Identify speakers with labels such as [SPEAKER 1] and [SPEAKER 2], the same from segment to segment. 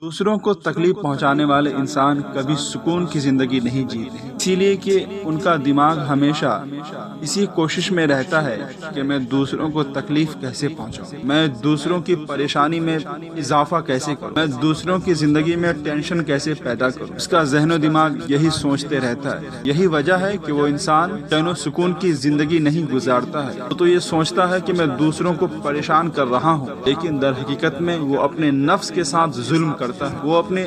[SPEAKER 1] دوسروں کو تکلیف پہنچانے والے انسان کبھی سکون کی زندگی نہیں جیتے، اسی لیے کہ ان کا دماغ ہمیشہ اسی کوشش میں رہتا ہے کہ میں دوسروں کو تکلیف کیسے پہنچاؤں، میں دوسروں کی پریشانی میں اضافہ کیسے کروں، میں دوسروں کی زندگی میں ٹینشن کیسے پیدا کروں۔ اس کا ذہن و دماغ یہی سوچتے رہتا ہے۔ یہی وجہ ہے کہ وہ انسان چین و سکون کی زندگی نہیں گزارتا ہے۔ تو یہ سوچتا ہے کہ میں دوسروں کو پریشان کر رہا ہوں، لیکن در حقیقت میں وہ اپنے نفس کے ساتھ ظلم کرتا ہے، وہ اپنے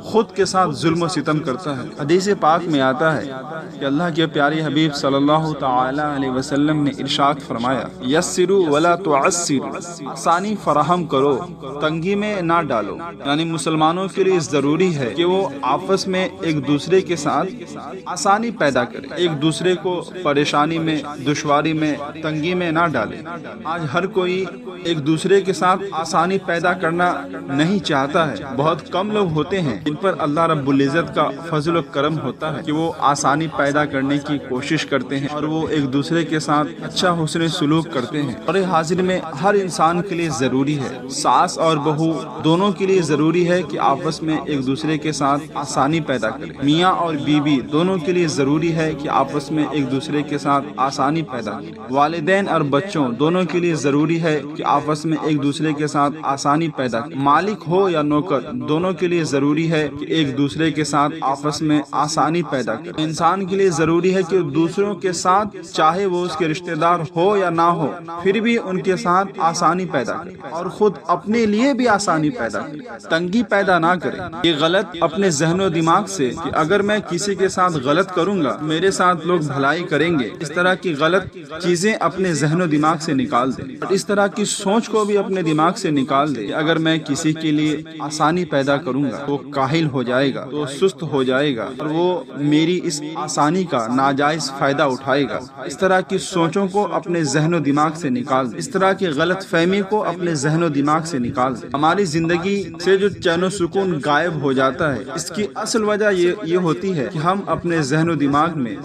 [SPEAKER 1] خود کے ساتھ ظلم و ستم کرتا ہے۔ حدیث پاک میں آتا ہے کہ اللہ کے پیارے حبیب صلی اللہ تعالی علیہ وسلم نے ارشاد فرمایا، یسروا ولا تعسروا، آسانی فراہم کرو، تنگی میں نہ ڈالو۔ یعنی مسلمانوں کے لیے ضروری ہے کہ وہ آپس میں ایک دوسرے کے ساتھ آسانی پیدا کرے، ایک دوسرے کو پریشانی میں، دشواری میں، تنگی میں نہ ڈالے۔ آج ہر کوئی ایک دوسرے کے ساتھ آسانی پیدا کرنا نہیں چاہتا ہے۔ بہت کم لوگ ہوتے ہیں جن پر اللہ رب العزت کا فضل و کرم ہوتا ہے کہ وہ آسانی پیدا کرنے کی کوشش کرتے ہیں اور وہ ایک دوسرے کے ساتھ اچھا حسن سلوک کرتے ہیں۔ اور حاضر میں ہر انسان کے لیے ضروری ہے، ساس اور بہو دونوں کے لیے ضروری ہے کہ آپس میں ایک دوسرے کے ساتھ آسانی پیدا کریں۔ میاں اور بیوی دونوں کے لیے ضروری ہے کہ آپس میں ایک دوسرے کے ساتھ آسانی پیدا کریں۔ والدین اور بچوں دونوں کے لیے ضروری ہے کہ آپس میں ایک دوسرے کے ساتھ آسانی پیدا کریں۔ مالک ہو یا نوکر دونوں کے لیے ضروری ہے کہ ایک دوسرے کے ساتھ آپس میں آسانی پیدا کریں۔ انسان کے لیے ضروری ہے کہ دوسروں کے ساتھ، چاہے وہ اس کے رشتہ دار ہو یا نہ ہو، پھر بھی ان کے ساتھ آسانی پیدا کرے اور خود اپنے لیے بھی آسانی پیدا کرے، تنگی پیدا نہ کرے۔ یہ غلط اپنے ذہن و دماغ سے کہ اگر میں کسی کے ساتھ غلط کروں گا میرے ساتھ لوگ بھلائی کریں گے، اس طرح کی غلط چیزیں اپنے ذہن و دماغ سے نکال دیں اور اس طرح کی سوچ کو بھی اپنے دماغ سے نکال دے کہ اگر میں کسی کے لیے آسانی پیدا کروں گا تو کاہل ہو جائے گا، تو سست ہو جائے گا اور وہ میری اس آسانی کا ناجائز فائدہ اٹھائے گا۔ اس طرح کی سوچوں کو اپنے ذہن و دماغ سے نکال دیں، اس طرح کی غلط فہمی کو اپنے ذہن و دماغ سے نکال دیں۔ ہماری زندگی سے جو چین و سکون غائب ہو جاتا ہے، اس کی اصل وجہ یہ ہوتی ہے کہ ہم اپنے ذہن و دماغ میں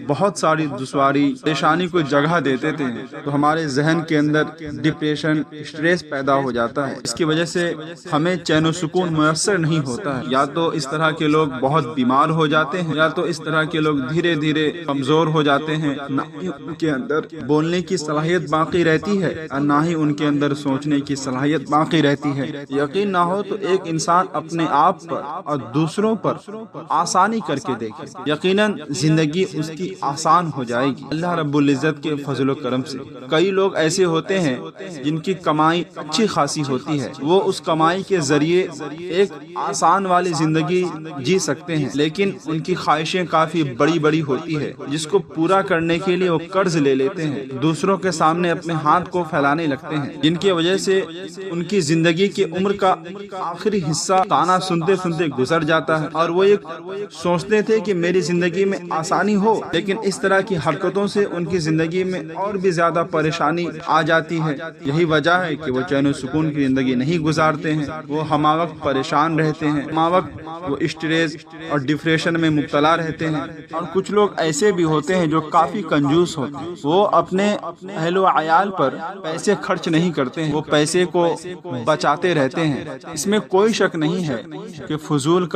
[SPEAKER 1] بہت ساری دشواری، پریشانی کو جگہ دیتے تھے، تو ہمارے ذہن کے اندر ڈپریشن، اسٹریس پیدا ہو جاتا ہے۔ اس کی وجہ سے ہمیں چین و سکون میسر نہیں ہوتا ہے۔ یا تو اس طرح کے لوگ بہت بیمار ہو جاتے ہیں، یا تو اس طرح کے لوگ دھیرے دھیرے کمزور ہو جاتے ہیں، نہ ہی ان کے اندر بولنے کی صلاحیت باقی رہتی ہے اور نہ ہی ان کے اندر سوچنے کی صلاحیت باقی رہتی ہے۔ یقین نہ ہو تو ایک انسان اپنے آپ پر اور دوسروں پر آسانی کر کے دیکھے، یقیناً زندگی اس کی آسان ہو جائے گی اللہ رب العزت کے فضل و کرم سے۔ کئی لوگ ایسے ہوتے ہیں جن کی کمائی اچھی خاصی ہوتی ہے، وہ اس کمائی کے ذریعے ایک آسان والی زندگی جی سکتے ہیں، لیکن ان کی خواہشیں کافی بڑی بڑی ہوتی ہے، جس کو پورا کرنے کے لیے وہ قرض لے لیتے ہیں، دوسروں کے سامنے اپنے ہاتھ کو پھیلانے لگتے ہیں، جن کی وجہ سے ان کی زندگی کی عمر کا آخری حصہ تانا سنتے سنتے گزر جاتا ہے اور وہ ایک سوچتے تھے کہ میری زندگی میں آسانی ہو، لیکن اس طرح کی حرکتوں سے ان کی زندگی میں اور بھی زیادہ پریشانی آ جاتی ہے۔ یہی وجہ ہے کہ وہ چین و سکون کی زندگی نہیں گزارتے ہیں، وہ ہمہ وقت پریشان رہتے ہیں، ہمہ وقت وہ اسٹریس اور ڈپریشن میں مبتلا رہتے ہیں۔ اور کچھ لوگ ایسے بھی ہوتے ہیں جو کافی کنجوس ہوتے ہیں، وہ اپنے اہل و عیال پر پیسے خرچ نہیں کرتے ہیں، وہ پیسے کو بچاتے رہتے ہیں۔ اس میں کوئی شک نہیں ہے کہ فضول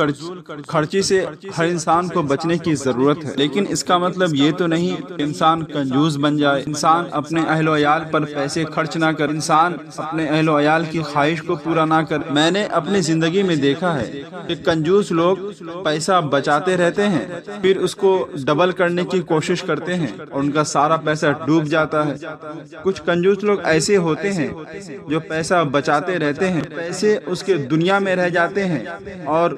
[SPEAKER 1] خرچی سے ہر انسان کو بچنے کی ضرورت ہے، لیکن اس کا مطلب یہ تو نہیں کہ انسان کنجوس بن جائے، انسان اپنے اہل و عیال پر پیسے خرچ نہ کرے، انسان اپنے اہل و عیال کی خواہش کو پورا نہ کرے۔ میں نے اپنی زندگی میں دیکھا ہے کہ کنجوس لوگ پیسہ بچاتے رہتے ہیں، پھر اس کو ڈبل کرنے کی کوشش کرتے ہیں اور ان کا سارا پیسہ ڈوب جاتا ہے۔ کچھ کنجوس لوگ ایسے ہوتے ہیں جو پیسہ بچاتے رہتے ہیں، پیسے اس کے دنیا میں رہ جاتے ہیں اور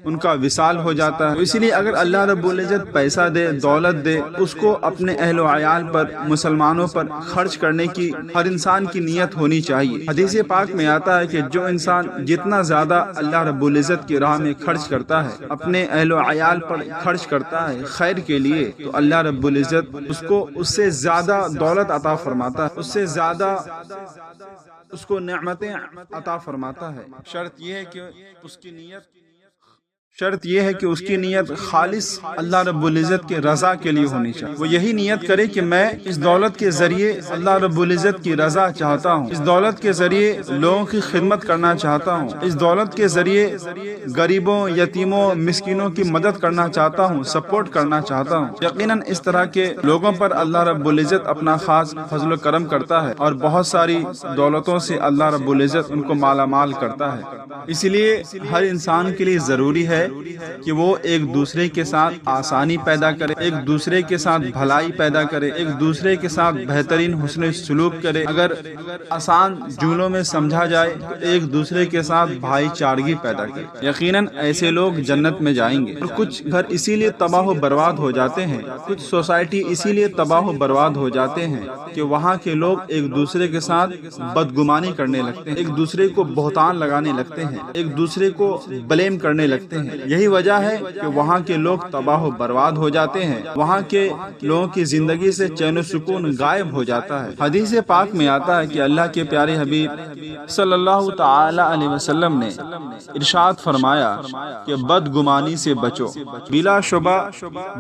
[SPEAKER 1] ان کا وصال ہو جاتا ہے۔ اسی لیے اگر اللہ رب العزت پیسہ دے، دولت دے، اس کو اپنے اہل و عیال پر، مسلمانوں پر خرچ کرنے کی ہر انسان کی نیت ہونی چاہیے۔ حدیث پاک میں آتا ہے کہ جو انسان جتنا زیادہ اللہ رب العزت کی راہ میں خرچ کرتا ہے، اپنے اہل و عیال پر خرچ کرتا ہے خیر کے لیے، تو اللہ رب العزت اس کو اس سے زیادہ دولت عطا فرماتا ہے، اس سے زیادہ اس کو نعمتیں عطا فرماتا ہے۔ شرط یہ ہے کہ اس کی نیت شرط یہ ہے کہ اس کی نیت خالص اللہ رب العزت کے رضا کے لیے ہونی چاہیے۔ وہ یہی نیت کرے کہ میں اس دولت کے ذریعے اللہ رب العزت کی رضا چاہتا ہوں، اس دولت کے ذریعے لوگوں کی خدمت کرنا چاہتا ہوں، اس دولت کے ذریعے غریبوں، یتیموں، مسکینوں کی مدد کرنا چاہتا ہوں، سپورٹ کرنا چاہتا ہوں۔ یقیناً اس طرح کے لوگوں پر اللہ رب العزت اپنا خاص فضل و کرم کرتا ہے، اور بہت ساری دولتوں سے اللہ رب العزت ان کو مالا مال کرتا ہے۔ اس لیے ہر انسان کے لیے ضروری ہے کہ وہ ایک دوسرے کے ساتھ آسانی پیدا کرے، ایک دوسرے کے ساتھ بھلائی پیدا کرے، ایک دوسرے کے ساتھ بہترین حسن سلوک کرے۔ اگر آسان جملوں میں سمجھا جائے تو ایک دوسرے کے ساتھ بھائی چارگی پیدا کرے۔ یقیناً ایسے لوگ جنت میں جائیں گے۔ اور کچھ گھر اسی لیے تباہ و برباد ہو جاتے ہیں، کچھ سوسائٹی اسی لیے تباہ و برباد ہو جاتے ہیں کہ وہاں کے لوگ ایک دوسرے کے ساتھ بدگمانی کرنے لگتے ہیں، ایک دوسرے کو بہتان لگانے لگتے ہیں، ایک دوسرے کو بلیم کرنے لگتے ہیں۔ یہی وجہ ہے کہ وہاں کے لوگ تباہ و برباد ہو جاتے ہیں، وہاں کے لوگوں کی زندگی سے چین و سکون غائب ہو جاتا ہے۔ حدیث پاک میں آتا ہے کہ اللہ کے پیارے حبیب صلی اللہ تعالی علیہ وسلم نے ارشاد فرمایا کہ بدگمانی سے بچو۔ بلا شبہ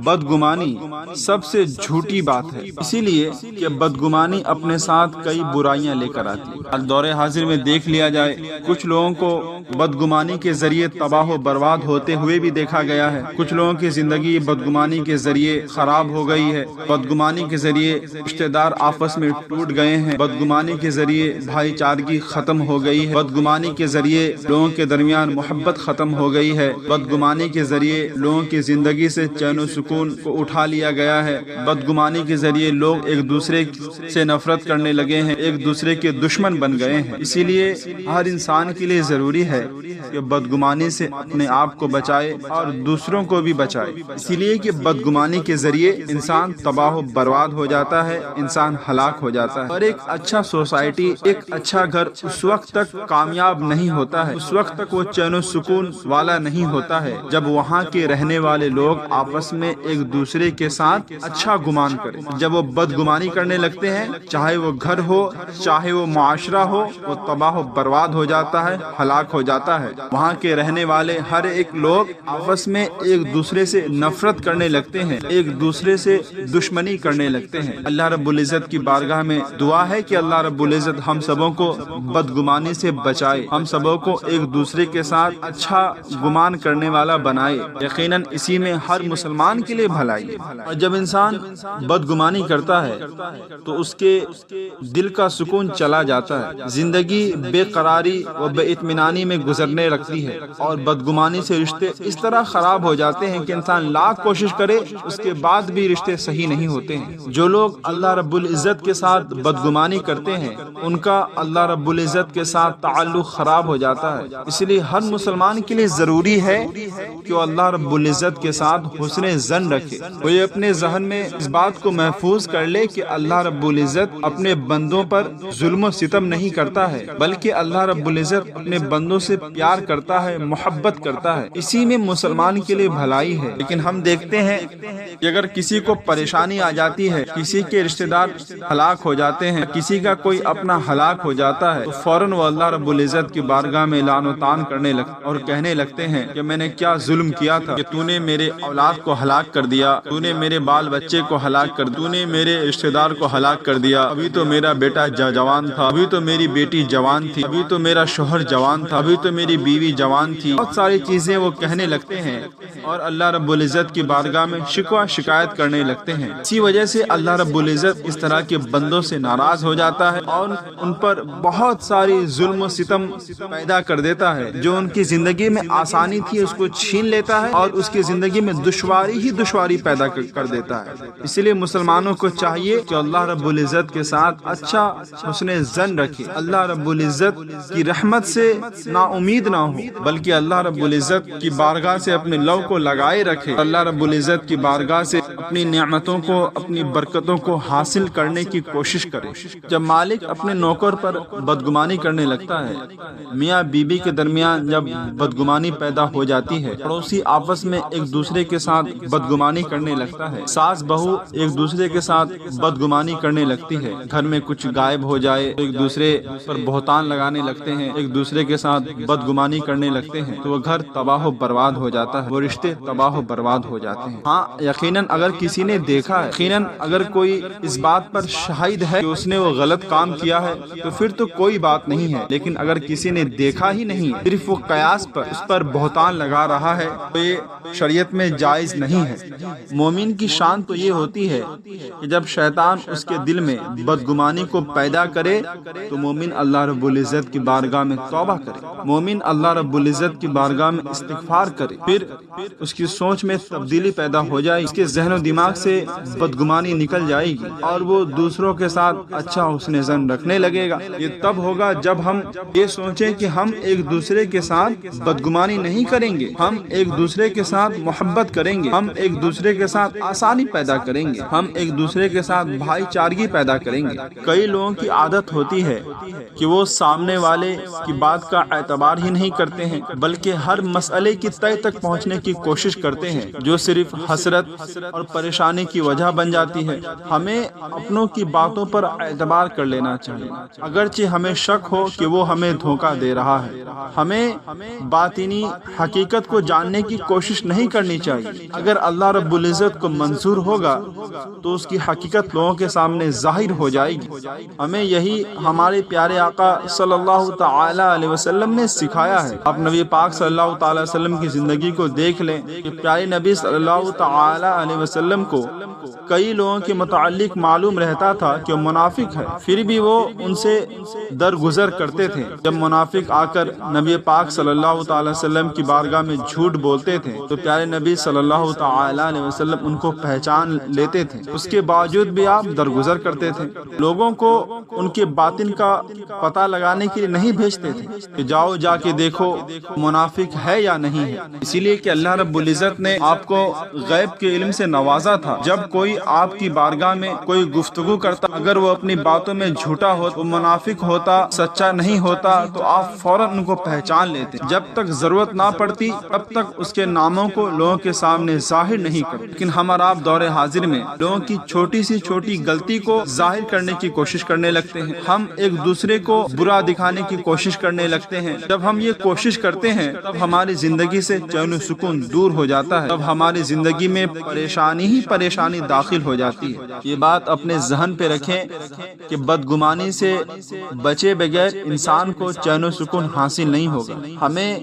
[SPEAKER 1] بدگمانی سب سے جھوٹی بات ہے، اسی لیے کہ بدگمانی اپنے ساتھ کئی برائیاں لے کر آتی ہے۔ دور حاضر میں دیکھ لیا جائے، کچھ لوگوں کو بدگمانی کے ذریعے تباہ و برباد ہوتے ہوئے بھی دیکھا گیا ہے، کچھ لوگوں کی زندگی بدگمانی کے ذریعے خراب ہو گئی ہے، بدگمانی کے ذریعے رشتہ دار آپس میں ٹوٹ گئے ہیں، بدگمانی کے ذریعے بھائی چارگی ختم ہو گئی ہے، بدگمانی کے ذریعے لوگوں کے درمیان محبت ختم ہو گئی ہے، بدگمانی کے ذریعے لوگوں کی زندگی سے چین و سکون کو اٹھا لیا گیا ہے، بدگمانی کے ذریعے لوگ ایک دوسرے سے نفرت کرنے لگے ہیں، ایک دوسرے کے دشمن بن گئے ہیں۔ اسی لیے ہر انسان کے لیے ضروری ہے کہ بدگمانی سے اپنے آپ کو بچائے اور دوسروں کو بھی بچائے، اسی لیے کہ بدگمانی کے ذریعے انسان تباہ و برباد ہو جاتا ہے، انسان ہلاک ہو جاتا ہے۔ اور ایک اچھا سوسائٹی، ایک اچھا گھر اس وقت تک کامیاب نہیں ہوتا ہے، اس وقت تک وہ چین و سکون والا نہیں ہوتا ہے جب وہاں کے رہنے والے لوگ آپس میں ایک دوسرے کے ساتھ اچھا گمان کریں۔ جب وہ بدگمانی کرنے لگتے ہیں، چاہے وہ گھر ہو، چاہے وہ معاشرہ ہو، وہ تباہ و برباد ہو جاتا ہے، ہلاک ہو جاتا ہے۔ وہاں کے رہنے والے ہر ایک لوگ آپس میں ایک دوسرے سے نفرت کرنے لگتے ہیں، ایک دوسرے سے دشمنی کرنے لگتے ہیں۔ اللہ رب العزت کی بارگاہ میں دعا ہے کہ اللہ رب العزت ہم سبوں کو بدگمانی سے بچائے، ہم سبوں کو ایک دوسرے کے ساتھ اچھا گمان کرنے والا بنائے۔ یقیناً اسی میں ہر مسلمان کے لیے بھلائی ہے۔ اور جب انسان بدگمانی کرتا ہے تو اس کے دل کا سکون چلا جاتا ہے، زندگی بے قراری و بے اطمینانی میں گزرنے لگتی ہے، اور بدگمانی سے رشتے اس طرح خراب ہو جاتے ہیں کہ انسان لاکھ کوشش کرے اس کے بعد بھی رشتے صحیح نہیں ہوتے ہیں۔ جو لوگ اللہ رب العزت کے ساتھ بدگمانی کرتے ہیں ان کا اللہ رب العزت کے ساتھ تعلق خراب ہو جاتا ہے۔ اس لیے ہر مسلمان کے لیے ضروری ہے کہ وہ اللہ رب العزت کے ساتھ حسن ظن رکھے، وہ یہ اپنے ذہن میں اس بات کو محفوظ کر لے کہ اللہ رب العزت اپنے بندوں پر ظلم و ستم نہیں کرتا ہے، بلکہ اللہ رب العزت اپنے بندوں سے پیار کرتا ہے، محبت کرتا ہے۔ اسی میں مسلمان کے لیے بھلائی ہے۔ لیکن ہم دیکھتے ہیں کہ اگر کسی کو پریشانی آ جاتی ہے، کسی کے رشتہ دار ہلاک ہو جاتے ہیں، کسی کا کوئی اپنا ہلاک ہو جاتا ہے، تو فوراً وہ اللہ رب العزت کی بارگاہ میں لعن و طعن کرنے لگتے اور کہنے لگتے ہیں کہ میں نے کیا ظلم کیا تھا کہ تو نے میرے اولاد کو ہلاک کر دیا، تو نے میرے بال بچے کو ہلاک کر دیا، تو نے میرے رشتہ دار کو ہلاک کر دیا، ابھی تو میرا بیٹا جوان تھا، ابھی تو میری بیٹی جوان تھی، ابھی تو میرا شوہر جوان تھا، ابھی تو میری بیوی جوان تھی۔ بہت ساری چیزیں وہ کہنے لگتے ہیں اور اللہ رب العزت کی بارگاہ میں شکوہ شکایت کرنے لگتے ہیں۔ اسی وجہ سے اللہ رب العزت اس طرح کے بندوں سے ناراض ہو جاتا ہے اور ان پر بہت ساری ظلم و ستم پیدا کر دیتا ہے۔ جو ان کی زندگی میں آسانی تھی اس کو چھین لیتا ہے اور اس کی زندگی میں دشواری ہی دشواری پیدا کر دیتا ہے۔ اس لیے مسلمانوں کو چاہیے کہ اللہ رب العزت کے ساتھ اچھا حسن ظن رکھے، اللہ رب العزت کی رحمت سے نا امید نہ ہو، بلکہ اللہ رب العزت کی بارگاہ سے اپنے لو کو کو لگائے رکھے، اللہ رب العزت کی بارگاہ سے اپنی نعمتوں کو، اپنی برکتوں کو حاصل کرنے کی کوشش کرے۔ جب مالک اپنے نوکر پر بدگمانی کرنے لگتا ہے، میاں بیوی کے درمیان جب بدگمانی پیدا ہو جاتی ہے، پڑوسی آپس میں ایک دوسرے کے ساتھ بدگمانی کرنے لگتا ہے، ساس بہو ایک دوسرے کے ساتھ بدگمانی کرنے لگتی ہے، گھر میں کچھ غائب ہو جائے تو ایک دوسرے پر بہتان لگانے لگتے ہیں، ایک دوسرے کے ساتھ بدگمانی کرنے لگتے ہیں، تو وہ گھر تباہ و برباد ہو جاتا ہے، وہ رشتے تباہ و برباد ہو جاتے ہیں۔ ہاں یقیناً اگر کسی نے دیکھا ہے، یقیناً اگر کوئی اس بات پر شاہد ہے کہ اس نے وہ غلط کام کیا ہے تو پھر تو کوئی بات نہیں ہے، لیکن اگر کسی نے دیکھا ہی نہیں ہے، صرف وہ قیاس پر اس پر بہتان لگا رہا ہے، تو یہ شریعت میں جائز نہیں ہے۔ مومن کی شان تو یہ ہوتی ہے کہ جب شیطان اس کے دل میں بدگمانی کو پیدا کرے تو مومن اللہ رب العزت کی بارگاہ میں توبہ کرے، مومن اللہ رب العزت کی بارگاہ میں استغفار کرے، پھر اس کی سوچ میں تبدیلی پیدا ہو جائے، اس کے ذہن و دماغ سے بدگمانی نکل جائے گی اور وہ دوسروں کے ساتھ اچھا حسن ظن رکھنے لگے گا۔ یہ تب ہوگا جب ہم یہ سوچیں کہ ہم ایک دوسرے کے ساتھ بدگمانی نہیں کریں گے، ہم ایک دوسرے کے ساتھ محبت کریں گے، ہم ایک دوسرے کے ساتھ آسانی پیدا کریں گے، ہم ایک دوسرے کے ساتھ بھائی چارگی پیدا کریں گے۔ کئی لوگوں کی عادت ہوتی ہے کہ وہ سامنے والے کی بات کا اعتبار ہی نہیں کرتے ہیں، بلکہ ہر مسئلے کی تہہ تک پہنچنے کی کوشش کرتے ہیں، جو صرف حسرت اور پریشانی کی وجہ بن جاتی ہے۔ ہمیں اپنوں کی باتوں پر اعتبار کر لینا چاہیے، اگرچہ ہمیں شک ہو کہ وہ ہمیں دھوکہ دے رہا ہے۔ ہمیں باطنی حقیقت کو جاننے کی کوشش نہیں کرنی چاہیے۔ اگر اللہ رب العزت کو منظور ہوگا تو اس کی حقیقت لوگوں کے سامنے ظاہر ہو جائے گی۔ ہمیں یہی ہمارے پیارے آقا صلی اللہ تعالی علیہ وسلم نے سکھایا ہے۔ آپ نبی پاک صلی اللہ تعالی وسلم کی زندگی کو دیکھ لیں کہ پیارے نبی صلی اللہ تعالی علیہ وسلم کو کئی لوگوں کے متعلق معلوم رہتا تھا کہ وہ منافق ہے، پھر بھی وہ ان سے درگزر کرتے تھے۔ جب منافق آ کر نبی پاک صلی اللہ تعالی وسلم کی بارگاہ میں جھوٹ بولتے تھے تو پیارے نبی صلی اللہ تعالی علیہ وسلم ان کو پہچان لیتے تھے، اس کے باوجود بھی آپ درگزر کرتے تھے۔ لوگوں کو ان کے باطن کا پتہ لگانے کے لیے نہیں بھیجتے تھے کہ جاؤ جا کے دیکھو منافق ہے یا نہیں ہے، اسی لیے کہ اللہ رب العزت نے آپ کو غیب کے علم سے نوازا تھا۔ جب کوئی آپ کی بارگاہ میں کوئی گفتگو کرتا، اگر وہ اپنی باتوں میں جھوٹا ہو، وہ منافق ہوتا، سچا نہیں ہوتا، تو آپ فوراً ان کو پہچان لیتے۔ جب تک ضرورت نہ پڑتی تب تک اس کے ناموں کو لوگوں کے سامنے ظاہر نہیں کرتے، لیکن ہم اور آپ دور حاضر میں لوگوں کی چھوٹی سی چھوٹی غلطی کو ظاہر کرنے کی کوشش کرنے لگتے ہیں، ہم ایک دوسرے کو برا دکھانے کی کوشش کرنے لگتے ہیں۔ جب ہم یہ کوشش کرتے ہیں تب ہماری زندگی سے چین و سکون دور ہو جاتا ہے، تب ہماری زندگی میں پریشانی ہی پریشانی داخل ہو جاتی ہے۔ یہ بات اپنے ذہن پہ رکھیں کہ بدگمانی سے بچے بغیر انسان کو چین و سکون حاصل نہیں ہوگا۔ ہمیں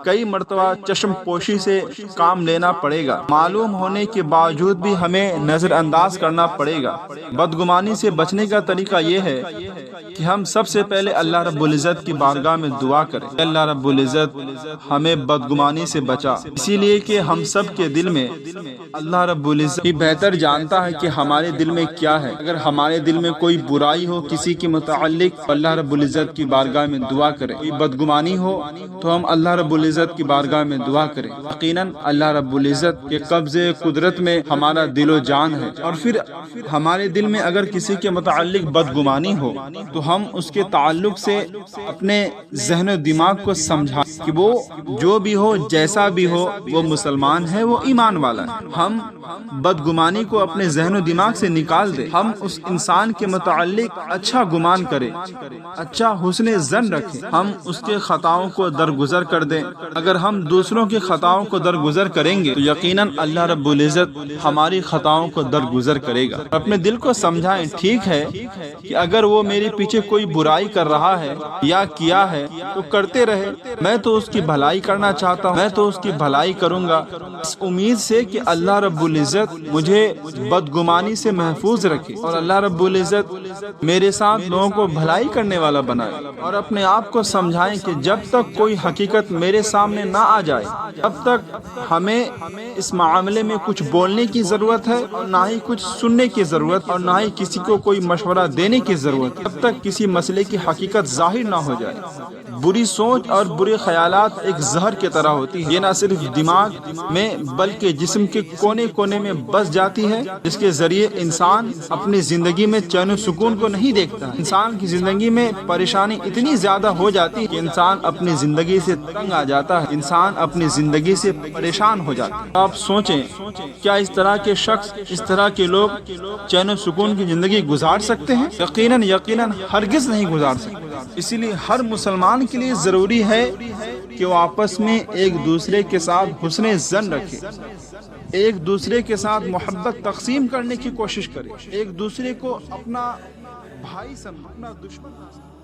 [SPEAKER 1] کئی مرتبہ چشم پوشی سے کام لینا پڑے گا، معلوم ہونے کے باوجود بھی ہمیں نظر انداز کرنا پڑے گا۔ بدگمانی سے بچنے کا طریقہ یہ ہے کہ ہم سب سے پہلے اللہ رب العزت کی بارگاہ میں دعا کریں، اللہ رب العزت ہمیں بدگمانی سے بچا، اسی لیے کہ ہم سب کے دل میں اللہ رب العزت ہی بہتر جانتا ہے کہ ہمارے دل میں کیا ہے۔ اگر ہمارے دل میں کوئی برائی ہو کسی کے متعلق، اللہ رب العزت کی بارگاہ میں دعا کریں۔ کوئی بدگمانی ہو تو ہم اللہ رب العزت کی بارگاہ میں دعا کریں۔ یقیناً اللہ رب العزت کے قبضے قدرت میں ہمارا دل و جان ہے، اور پھر ہمارے دل میں اگر کسی کے متعلق بدگمانی ہو تو ہم اس کے تعلق سے اپنے ذہن و دماغ کو سمجھا کہ وہ جو بھی ہو جیسا بھی ہو وہ مسلمان ہے، وہ ایمان والا ہے۔ ہم بدگمانی کو اپنے ذہن و دماغ سے نکال دیں، ہم اس انسان کے متعلق اچھا گمان کریں، اچھا حسن ظن رکھیں، ہم اس کے خطاؤں کو درگزر کر دیں۔ اگر ہم دوسروں کے خطاؤں کو درگزر کریں گے تو یقیناً اللہ رب العزت ہماری خطاؤں کو درگزر کرے گا۔ اپنے دل کو سمجھائیں، ٹھیک ہے کہ اگر وہ میرے پیچھے کوئی برائی کر رہا ہے یا کیا ہے تو کرتے رہے، میں تو اس کی بھلائی کرنا چاہتا ہوں، میں تو اس کی بھلائی کروں گا، اس امید سے کہ اللہ رب العزت مجھے بدگمانی سے محفوظ رکھے اور اللہ رب العزت میرے ساتھ لوگوں کو بھلائی کرنے والا بنائے۔ اور اپنے آپ کو سمجھائیں کہ جب تک کوئی حقیقت میرے سامنے نہ آ جائے تب تک ہمیں اس معاملے میں کچھ بولنے کی ضرورت ہے اور نہ ہی کچھ سننے کی ضرورت، اور نہ ہی کسی کو کوئی مشورہ دینے کی ضرورت، جب تک کسی مسئلے کی حقیقت ظاہر نہ ہو جائے۔ بری سوچ اور برے خیالات ایک زہر کی طرح ہوتی ہے، یہ نہ صرف دماغ میں بلکہ جسم کے کونے کونے میں بس جاتی ہے، جس کے ذریعے انسان اپنی زندگی میں چین و سکون کو نہیں دیکھتا۔ انسان کی زندگی میں پریشانی اتنی زیادہ ہو جاتی ہے کہ انسان اپنی زندگی سے تنگ آ جاتا ہے، انسان اپنی زندگی سے پریشان ہو جاتا ہے۔ آپ سوچیں، کیا اس طرح کے شخص، اس طرح کے لوگ چین و سکون کی زندگی گزار سکتے ہیں؟ یقیناً ہرگز نہیں گزار سکتے۔ اسی لیے ہر مسلمان کے لیے ضروری ہے کہ وہ آپس میں ایک دوسرے کے ساتھ حسن ظن رکھے، ایک دوسرے کے ساتھ محبت تقسیم کرنے کی کوشش کرے، ایک دوسرے کو اپنا بھائی سمجھے، اپنا دشمن